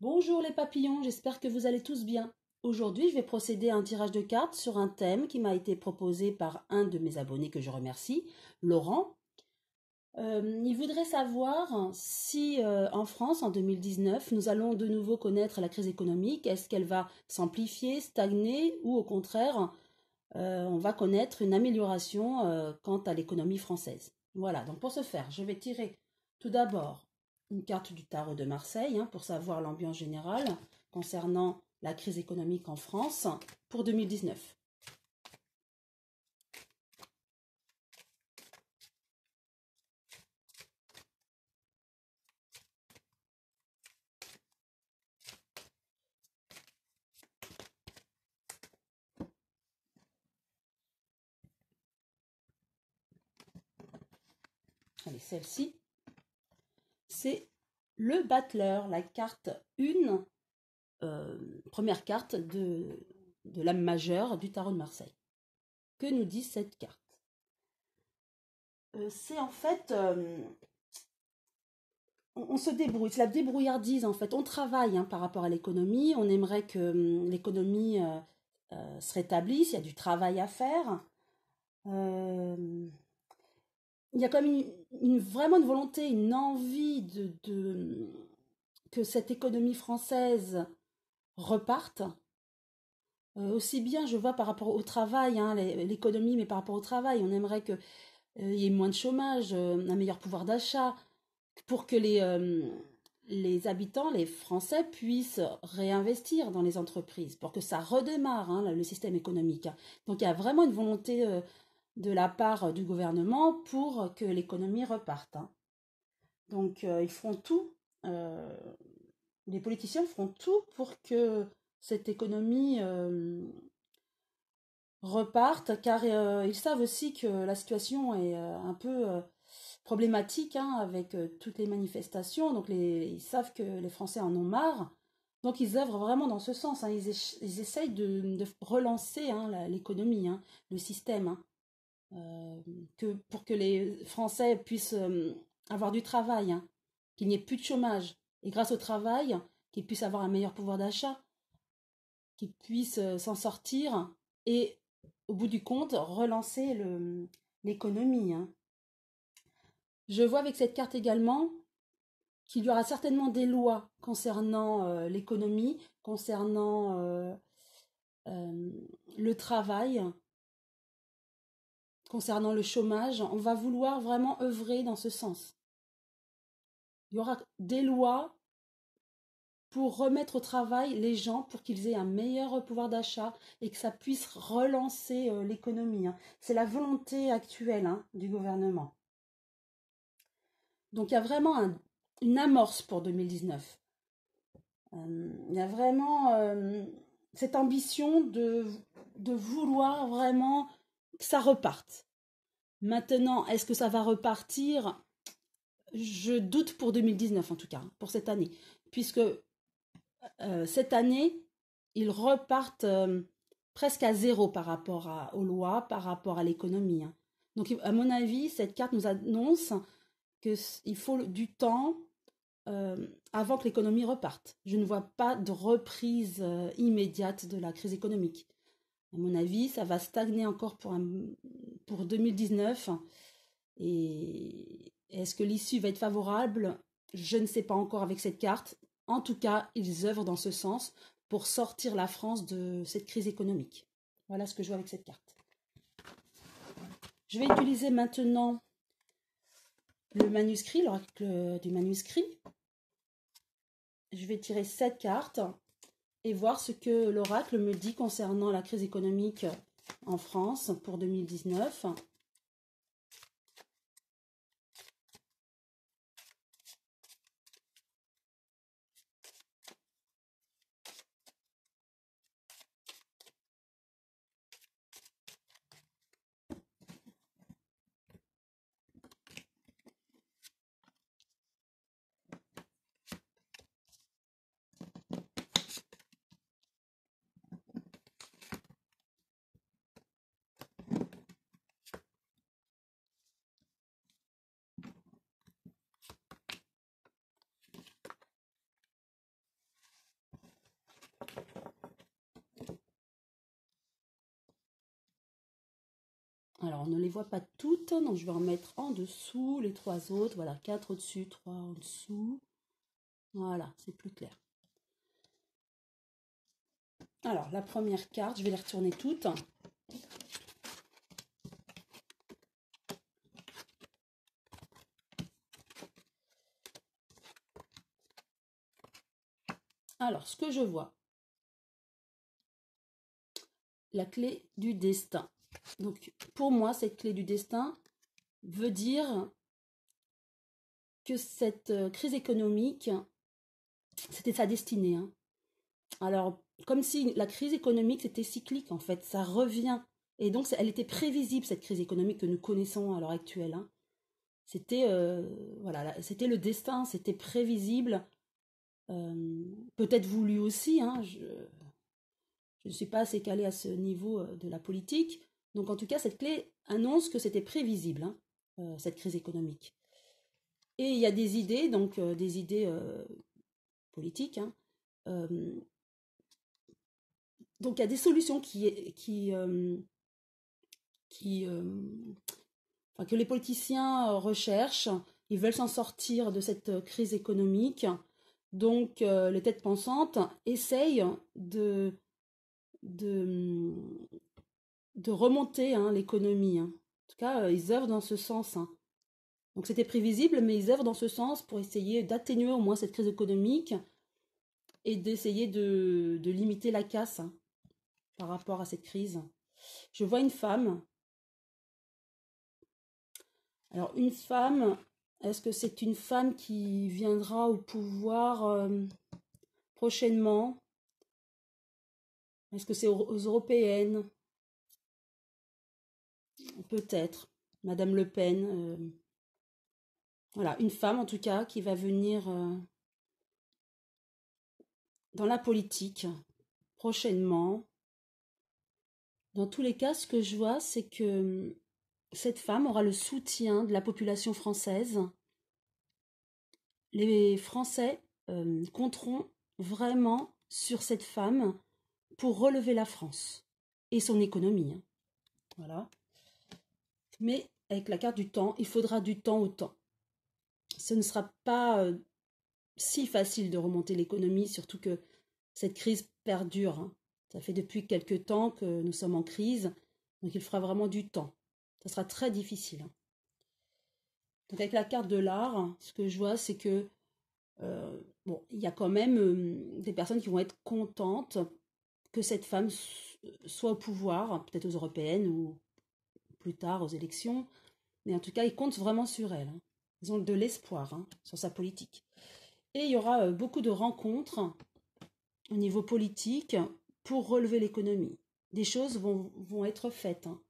Bonjour les papillons, j'espère que vous allez tous bien. Aujourd'hui, je vais procéder à un tirage de cartes sur un thème qui m'a été proposé par un de mes abonnés que je remercie, Laurent. Il voudrait savoir si en France, en 2019, nous allons de nouveau connaître la crise économique. Est-ce qu'elle va s'amplifier, stagner ou au contraire, on va connaître une amélioration quant à l'économie française. Voilà, donc pour ce faire, je vais tirer tout d'abord une carte du tarot de Marseille pour savoir l'ambiance générale concernant la crise économique en France pour 2019. Allez, celle-ci, c'est le battleur, la carte 1, première carte de l'âme majeure du tarot de Marseille. Que nous dit cette carte? C'est en fait on se débrouille, c'est la débrouillardise en fait. On travaille par rapport à l'économie, on aimerait que l'économie se rétablisse, il y a du travail à faire. Euh, il y a quand même vraiment une volonté, une envie que cette économie française reparte. Aussi bien, je vois par rapport au travail, l'économie, mais par rapport au travail, on aimerait qu'il y ait moins de chômage, un meilleur pouvoir d'achat, pour que les habitants, les Français, puissent réinvestir dans les entreprises, pour que ça redémarre, le système économique. Donc il y a vraiment une volonté de la part du gouvernement pour que l'économie reparte. Donc ils feront tout, euh, les politiciens feront tout pour que cette économie reparte, car ils savent aussi que la situation est un peu problématique avec toutes les manifestations. Donc ils savent que les Français en ont marre. Donc ils œuvrent vraiment dans ce sens. Ils essayent de relancer l'économie, le système, pour que les Français puissent avoir du travail, qu'il n'y ait plus de chômage. Et grâce au travail, qu'ils puissent avoir un meilleur pouvoir d'achat, qu'ils puissent s'en sortir et, au bout du compte, relancer l'économie. Je vois avec cette carte également qu'il y aura certainement des lois concernant l'économie, concernant euh, le travail, concernant le chômage. On va vouloir vraiment œuvrer dans ce sens. Il y aura des lois pour remettre au travail les gens, pour qu'ils aient un meilleur pouvoir d'achat et que ça puisse relancer l'économie. C'est la volonté actuelle du gouvernement. Donc il y a vraiment une amorce pour 2019. Il y a vraiment cette ambition de vouloir vraiment que ça reparte. Maintenant, est-ce que ça va repartir? Je doute pour 2019 en tout cas, pour cette année. Puisque cette année, ils repartent presque à zéro par rapport aux lois, par rapport à l'économie. Donc, à mon avis, cette carte nous annonce qu'il faut du temps avant que l'économie reparte. Je ne vois pas de reprise immédiate de la crise économique. À mon avis, ça va stagner encore pour 2019. Et est-ce que l'issue va être favorable? Je ne sais pas encore avec cette carte. En tout cas, ils œuvrent dans ce sens pour sortir la France de cette crise économique. Voilà ce que je vois avec cette carte. Je vais utiliser maintenant le manuscrit, l'oracle du manuscrit. Je vais tirer 7 cartes et voir ce que l'oracle me dit concernant la crise économique en France pour 2019. Alors, on ne les voit pas toutes, donc je vais en mettre en dessous les 3 autres. Voilà, 4 au-dessus, 3 en dessous. Voilà, c'est plus clair. Alors, la première carte, je vais les retourner toutes. Alors, ce que je vois, la clé du destin. Donc, pour moi, cette clé du destin veut dire que cette crise économique, c'était sa destinée. Hein. Alors, comme si la crise économique, c'était cyclique, en fait, ça revient. Et donc, elle était prévisible, cette crise économique que nous connaissons à l'heure actuelle. Hein. C'était voilà, c'était le destin, c'était prévisible, peut-être voulu aussi. Hein, je ne suis pas assez calée à ce niveau de la politique. Donc, en tout cas, cette clé annonce que c'était prévisible, hein, cette crise économique. Et il y a des idées, donc des idées politiques. Hein, donc, il y a des solutions que les politiciens recherchent. Ils veulent s'en sortir de cette crise économique. Donc, les têtes pensantes essayent de, de remonter hein, l'économie. Hein. En tout cas, ils œuvrent dans ce sens. Hein. Donc, c'était prévisible, mais ils œuvrent dans ce sens pour essayer d'atténuer au moins cette crise économique et d'essayer de limiter la casse hein, par rapport à cette crise. Je vois une femme. Alors, une femme, est-ce que c'est une femme qui viendra au pouvoir prochainement? Est-ce que c'est aux européennes? Peut-être. Madame Le Pen. Voilà, une femme en tout cas qui va venir dans la politique prochainement. Dans tous les cas, ce que je vois, c'est que cette femme aura le soutien de la population française. Les Français compteront vraiment sur cette femme pour relever la France et son économie. Hein. Voilà. Mais avec la carte du temps, il faudra du temps au temps. Ce ne sera pas si facile de remonter l'économie, surtout que cette crise perdure. Hein. Ça fait depuis quelques temps que nous sommes en crise, donc il fera vraiment du temps. Ça sera très difficile. Hein. Donc avec la carte de l'art, ce que je vois, c'est que bon, il y a quand même des personnes qui vont être contentes que cette femme soit au pouvoir, peut-être aux européennes ou plus tard aux élections, mais en tout cas, ils comptent vraiment sur elle. Hein. Ils ont de l'espoir hein, sur sa politique. Et il y aura beaucoup de rencontres au niveau politique pour relever l'économie. Des choses vont être faites. Hein.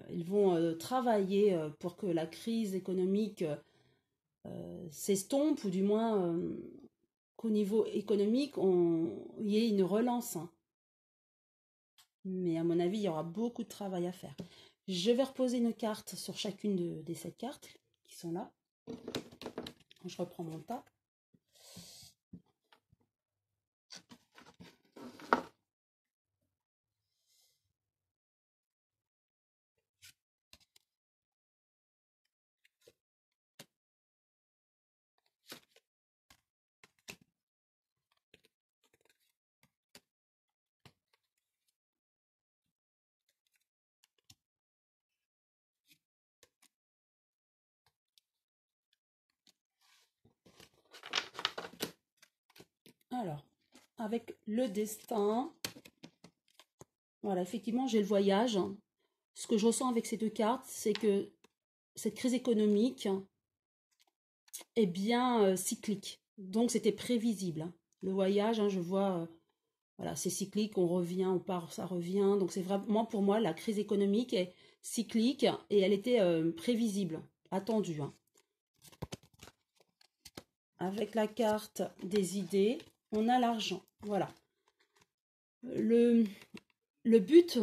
Ils vont travailler pour que la crise économique s'estompe, ou du moins qu'au niveau économique, il y ait une relance. Hein. Mais à mon avis, il y aura beaucoup de travail à faire. Je vais reposer une carte sur chacune des 7 cartes qui sont là. Je reprends mon tas. Alors, avec le destin, voilà, effectivement, j'ai le voyage. Ce que je ressens avec ces 2 cartes, c'est que cette crise économique est bien cyclique. Donc, c'était prévisible. Hein. Le voyage, hein, je vois, voilà, c'est cyclique, on revient, on part, ça revient. Donc, c'est vraiment pour moi, la crise économique est cyclique et elle était prévisible, attendue. Hein. Avec la carte des idées, on a l'argent. Voilà. Le but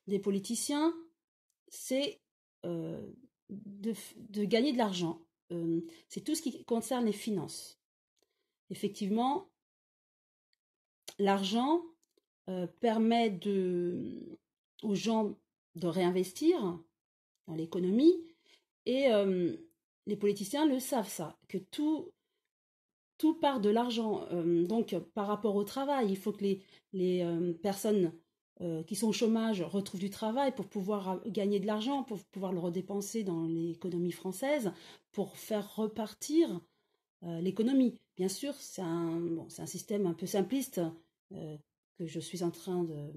des politiciens, c'est de gagner de l'argent. C'est tout ce qui concerne les finances. Effectivement, l'argent permet aux gens de réinvestir, dans l'économie. Et les politiciens le savent ça, que tout part de l'argent. Donc par rapport au travail, il faut que les personnes qui sont au chômage retrouvent du travail pour pouvoir gagner de l'argent, pour pouvoir le redépenser dans l'économie française, pour faire repartir l'économie. Bien sûr, c'est un système un peu simpliste que je suis en train de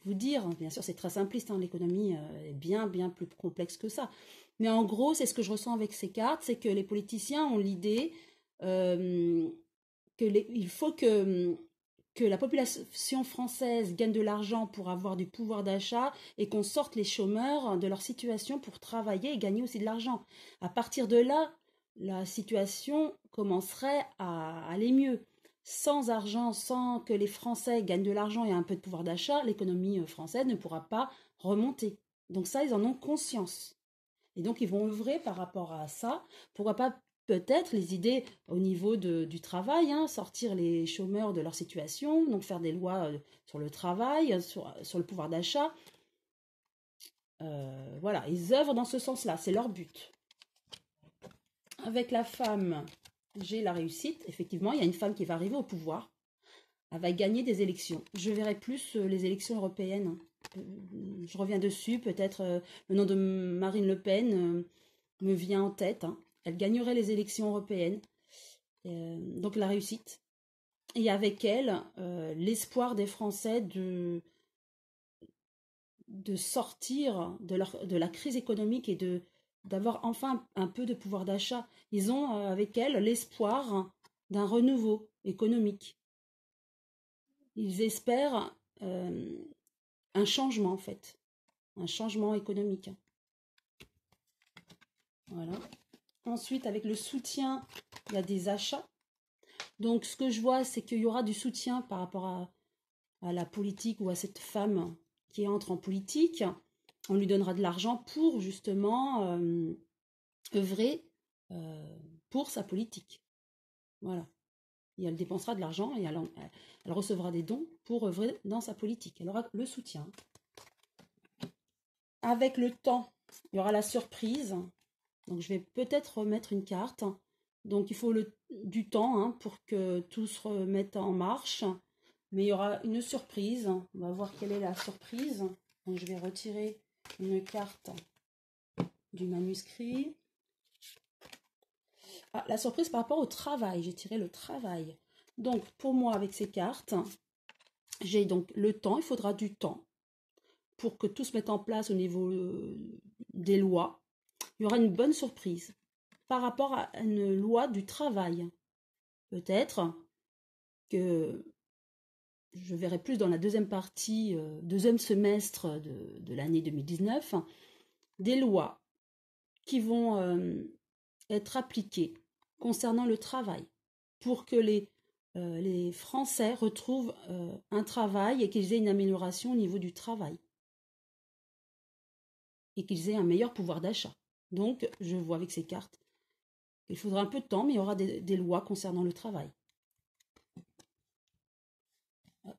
vous dire. Bien sûr, c'est très simpliste, hein, l'économie est bien plus complexe que ça. Mais en gros, c'est ce que je ressens avec ces cartes, c'est que les politiciens ont l'idée il faut que la population française gagne de l'argent pour avoir du pouvoir d'achat et qu'on sorte les chômeurs de leur situation pour travailler et gagner aussi de l'argent. À partir de là, la situation commencerait à aller mieux. Sans argent, sans que les Français gagnent de l'argent et un peu de pouvoir d'achat, l'économie française ne pourra pas remonter. Donc ça, ils en ont conscience. Et donc, ils vont œuvrer par rapport à ça. Pourquoi pas peut-être les idées au niveau du travail, hein, sortir les chômeurs de leur situation, donc faire des lois sur le travail, sur le pouvoir d'achat. Voilà, ils œuvrent dans ce sens-là, c'est leur but. Avec la femme, j'ai la réussite. Effectivement, il y a une femme qui va arriver au pouvoir. Elle va gagner des élections. Je verrai plus les élections européennes. Je reviens dessus, peut-être le nom de Marine Le Pen me vient en tête. Hein. Elle gagnerait les élections européennes. Donc la réussite. Et avec elle, l'espoir des Français de sortir de la crise économique et d'avoir enfin un peu de pouvoir d'achat. Ils ont avec elle l'espoir d'un renouveau économique. Ils espèrent un changement en fait, un changement économique. Voilà. Ensuite, avec le soutien, il y a des achats. Donc, ce que je vois, c'est qu'il y aura du soutien par rapport à la politique ou à cette femme qui entre en politique. On lui donnera de l'argent pour justement œuvrer pour sa politique. Voilà. Et elle dépensera de l'argent et elle recevra des dons pour œuvrer dans sa politique. Elle aura le soutien. Avec le temps, il y aura la surprise. Donc je vais peut-être remettre une carte. Donc il faut du temps hein, pour que tout se remette en marche. Mais il y aura une surprise. On va voir quelle est la surprise. Donc je vais retirer une carte du manuscrit. Ah, la surprise par rapport au travail. J'ai tiré le travail. Donc pour moi avec ces cartes, j'ai donc le temps. Il faudra du temps pour que tout se mette en place au niveau des lois. Il y aura une bonne surprise par rapport à une loi du travail. Peut-être que je verrai plus dans la deuxième partie, deuxième semestre de l'année 2019, des lois qui vont être appliquées concernant le travail pour que les Français retrouvent un travail et qu'ils aient une amélioration au niveau du travail et qu'ils aient un meilleur pouvoir d'achat. Donc, je vois avec ces cartes qu'il faudra un peu de temps, mais il y aura des lois concernant le travail. Hop.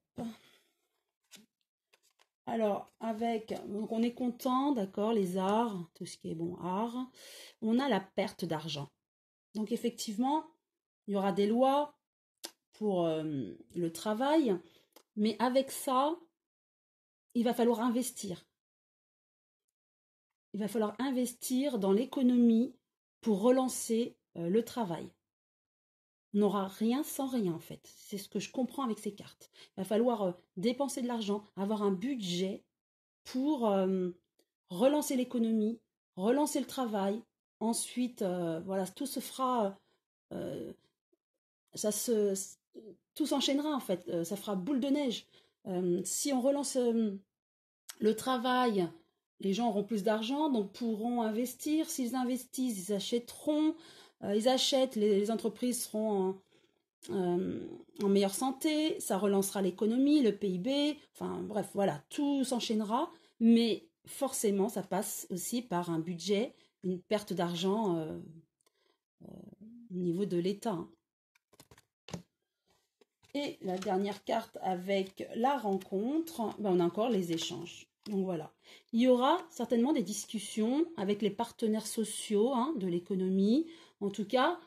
Alors, donc on est content, d'accord, les arts, tout ce qui est bon art. On a la perte d'argent. Donc, effectivement, il y aura des lois pour le travail, mais avec ça, il va falloir investir. Il va falloir investir dans l'économie pour relancer le travail. On n'aura rien sans rien en fait. C'est ce que je comprends avec ces cartes. Il va falloir dépenser de l'argent, avoir un budget pour relancer l'économie, relancer le travail. Ensuite, voilà, tout se fera, tout s'enchaînera en fait. Ça fera boule de neige. Si on relance le travail, les gens auront plus d'argent, donc pourront investir. S'ils investissent, ils achèteront. Ils achètent, les entreprises seront en meilleure santé, ça relancera l'économie, le PIB, enfin bref, voilà, tout s'enchaînera, mais forcément, ça passe aussi par un budget, une perte d'argent au niveau de l'État. Et la dernière carte avec la rencontre, ben on a encore les échanges. Donc voilà. Il y aura certainement des discussions avec les partenaires sociaux de l'économie. En tout cas,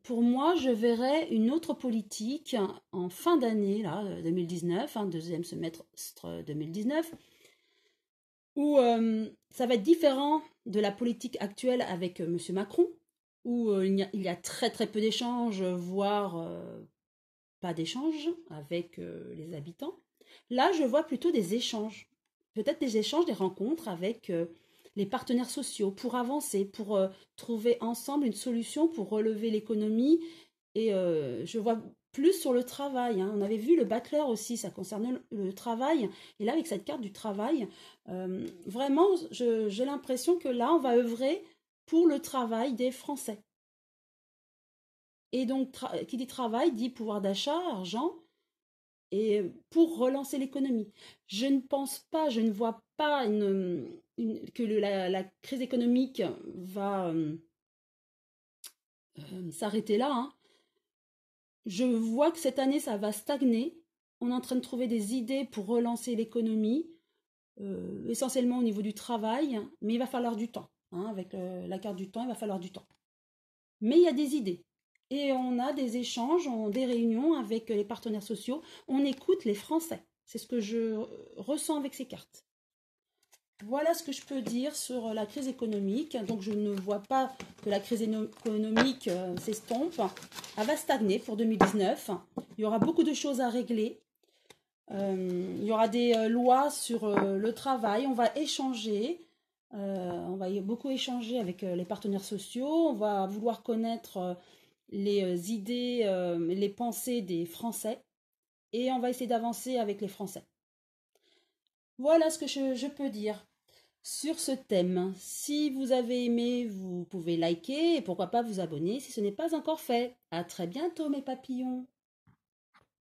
pour moi, je verrai une autre politique en fin d'année, là, 2019, deuxième semestre 2019, où ça va être différent de la politique actuelle avec M. Macron, où il y a très très peu d'échanges, voire pas d'échanges avec les habitants. Là, je vois plutôt des échanges, peut-être des échanges, des rencontres avec les partenaires sociaux pour avancer, pour trouver ensemble une solution pour relever l'économie. Et je vois plus sur le travail. On avait vu le bachelor aussi, ça concernait le travail. Et là, avec cette carte du travail, vraiment, j'ai l'impression que là, on va œuvrer pour le travail des Français. Et donc, qui dit travail dit pouvoir d'achat, argent, et pour relancer l'économie. Je ne pense pas, je ne vois pas que la crise économique va s'arrêter là. Je vois que cette année, ça va stagner. On est en train de trouver des idées pour relancer l'économie, essentiellement au niveau du travail, mais il va falloir du temps. Avec la carte du temps, il va falloir du temps. Mais il y a des idées. Et on a des échanges, des réunions avec les partenaires sociaux. On écoute les Français. C'est ce que je ressens avec ces cartes. Voilà ce que je peux dire sur la crise économique. Donc je ne vois pas que la crise économique s'estompe. Elle va stagner pour 2019. Il y aura beaucoup de choses à régler. Il y aura des lois sur le travail. On va échanger. On va beaucoup échanger avec les partenaires sociaux. On va vouloir connaître les idées, les pensées des Français. Et on va essayer d'avancer avec les Français. Voilà ce que je peux dire sur ce thème. Si vous avez aimé, vous pouvez liker et pourquoi pas vous abonner si ce n'est pas encore fait. À très bientôt mes papillons.